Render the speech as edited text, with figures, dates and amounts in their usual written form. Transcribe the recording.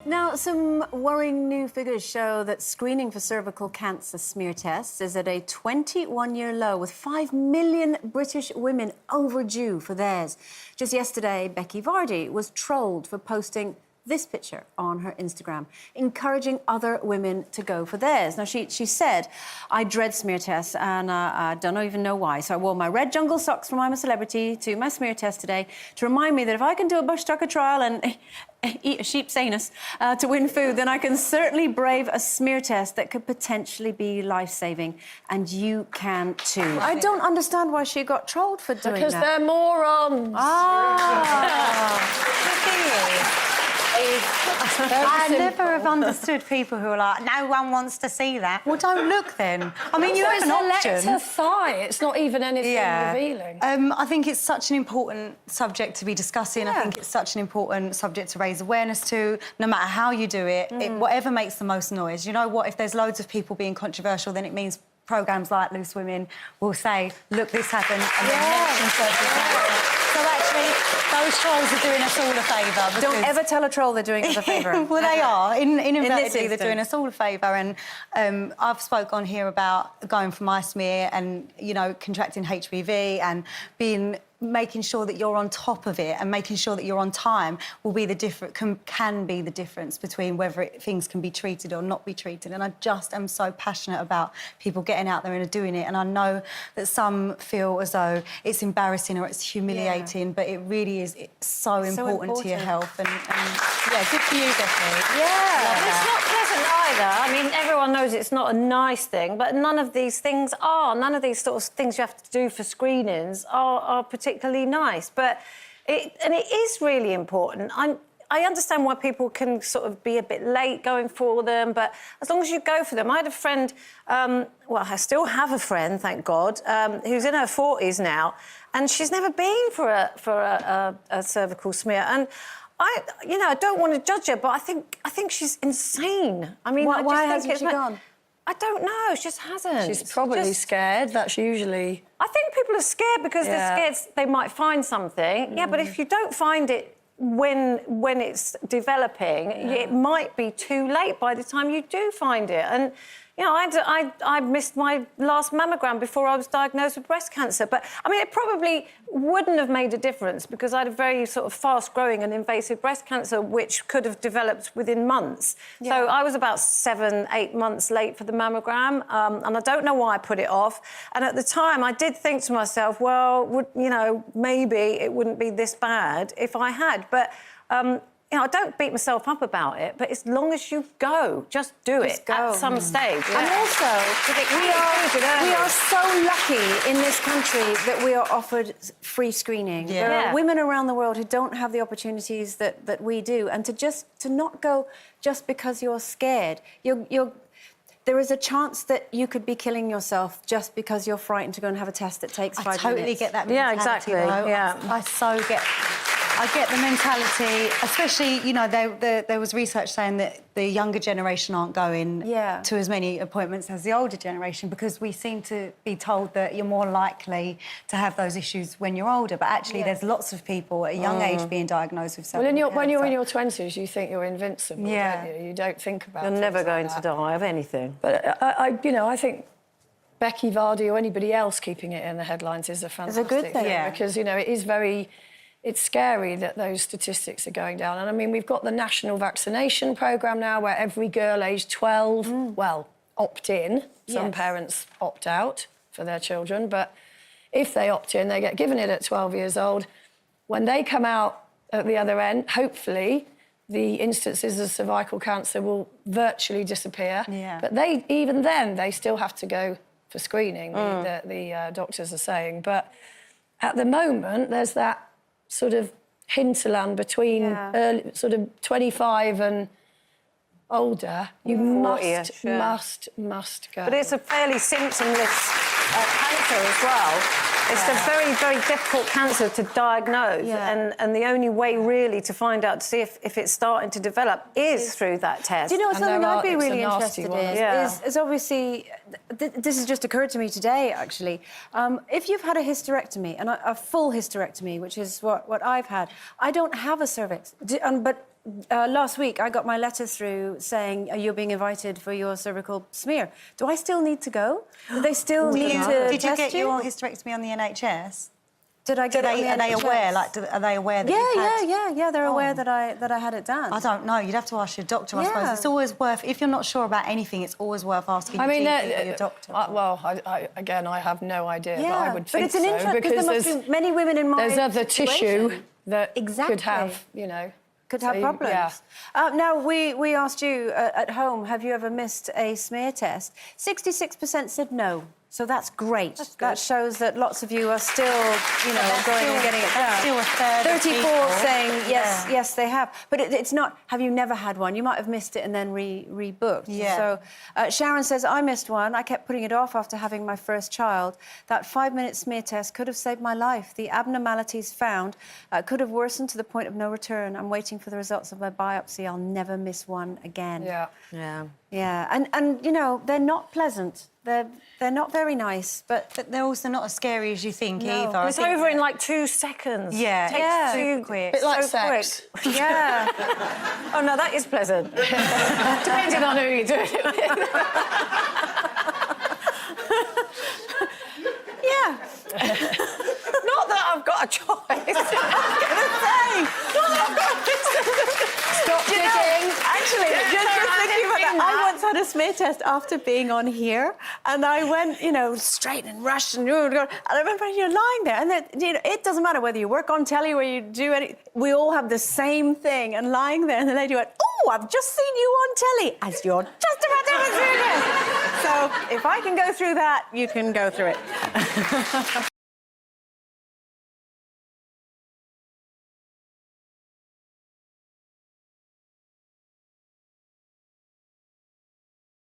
Now, some worrying new figures show that screening for cervical cancer smear tests is at a 21-year low, with 5 million British women overdue for theirs. Just yesterday, Becky Vardy was trolled for posting this picture on her Instagram, encouraging other women to go for theirs. Now, she said, "I dread smear tests and I don't even know why. So I wore my red jungle socks from I'm a Celebrity to my smear test today to remind me that if I can do a bush tucker trial and eat a sheep's anus to win food, then I can certainly brave a smear test that could potentially be life-saving. And you can too." I don't understand why she got trolled for doing because that. they're morons. I never have understood people who are like, no one wants to see that. Well, don't look then. I mean, you have an option. It's a thigh. It's not even anything revealing. I think it's such an important subject to be discussing. Yeah. I think it's such an important subject to raise awareness to. No matter how you do it, whatever makes the most noise. You know what? If there's loads of people being controversial, then it means programmes like Loose Women will say, look, this happened, and then mention cervical cancer. So actually, those trolls are doing us all a favour. Don't ever tell a troll they're doing us a favour. Well, they are. In inverted, they're doing instance. us all a favour. And I've spoke on here about going for my smear and, you know, contracting HPV and making sure that you're on top of it and making sure that you're on time will be can be the difference between whether things can be treated or not be treated. And I just am so passionate about people getting out there and doing it. And I know that some feel as though it's embarrassing or it's humiliating, but it really is. It's so important to your health. And yeah, good for you, Becky. Yeah, it's not pleasant either. I mean, everyone knows it's not a nice thing, but none of these things are. None of these sort of things you have to do for screenings are particularly nice. But it is really important. I understand why people can sort of be a bit late going for them, but as long as you go for them. I had a friend, well, I still have a friend, thank God, who's in her 40s now, and she's never been for a cervical smear. And I don't want to judge her, but I think she's insane. I mean, why hasn't she gone? I don't know. She just hasn't. She's probably scared. That's usually. I think people are scared because they're scared they might find something. Yeah, but if you don't find it when it's developing, it might be too late by the time you do find it. And you know, I missed my last mammogram before I was diagnosed with breast cancer. But, I mean, it probably wouldn't have made a difference because I had a very sort of fast-growing and invasive breast cancer, which could have developed within months. Yeah. So I was about 7, 8 months late for the mammogram, and I don't know why I put it off. And at the time, I did think to myself, well, you know, maybe it wouldn't be this bad if I had. But... you know, I don't beat myself up about it, but as long as you go, just do it at some stage. Yeah. And also, we are so lucky in this country that we are offered free screening. Yeah. There are women around the world who don't have the opportunities that we do, and to not go just because you're scared. There is a chance that you could be killing yourself just because you're frightened to go and have a test that takes 5 minutes. I totally get that mentality. Yeah, exactly. Though. Yeah. I get the mentality, especially, you know, there was research saying that the younger generation aren't going to as many appointments as the older generation because we seem to be told that you're more likely to have those issues when you're older. But actually, there's lots of people at a young age being diagnosed with cervical cancer. When you're in your 20s, you think you're invincible, don't you? You don't think about You're never going to die of anything. But, I think Becky Vardy or anybody else keeping it in the headlines is a fantastic good thing. thing. Because, you know, it is very... It's scary that those statistics are going down. And, I mean, we've got the national vaccination programme now where every girl aged 12, opt in. Some parents opt out for their children. But if they opt in, they get given it at 12 years old. When they come out at the other end, hopefully, the instances of cervical cancer will virtually disappear. Yeah. But even then, they still have to go for screening, the doctors are saying. But at the moment, there's that sort of hinterland between early, sort of 25 and older. You must go. But it's a fairly symptomless cancer as well. It's a very, very difficult cancer to diagnose, and the only way really to find out, to see if it's starting to develop is through that test. Do you know what something I'd be really interested in? Yeah. Is obviously this has just occurred to me today, actually. If you've had a hysterectomy, and a full hysterectomy, which is what I've had, I don't have a cervix. But last week, I got my letter through saying you're being invited for your cervical smear. Do I still need to go? Do they still need to Did you test get your hysterectomy on the NHS? Did I get it on the Are they NHS? aware? Are they aware that you've had... Yeah. They're aware that I had it done. I don't know. You'd have to ask your doctor, I Yeah. suppose. It's always worth... If you're not sure about anything, it's always worth asking your GP or your doctor. Again, I have no idea, but Yeah, I would think it's an interest because there must be many women in my there's other tissue situation. that Exactly. could have, you know... Could have problems. Yeah. Now, we asked you at home, have you ever missed a smear test? 66% said no. So that's great. That shows that lots of you are still, you know, going and getting it done. Still a third of 34 people. saying yes, yes, they have. But it's not, have you never had one? You might have missed it and then rebooked. Yeah. So Sharon says, I missed one. I kept putting it off after having my first child. That 5-minute smear test could have saved my life. The abnormalities found could have worsened to the point of no return. I'm waiting for the results of my biopsy. I'll never miss one again. Yeah. Yeah, and you know, they're not pleasant. They're not very nice, but they're also not as scary as you think No. either. I It's think over in like 2 seconds. Yeah, Takes super two- quick. Bit like so sex. quick. Yeah. Oh, no, that is pleasant. Depending on who you're doing it with. yeah. Not that I've got a choice. Stop digging. Actually, just thinking about that, I once had a smear test after being on here, and I went, you know, straight and rushed, and I remember you're lying there, and you know, it doesn't matter whether you work on telly or you do any, we all have the same thing, and lying there, and the lady went, oh, I've just seen you on telly, as you're just about to have a smear test. So if I can go through that, you can go through it.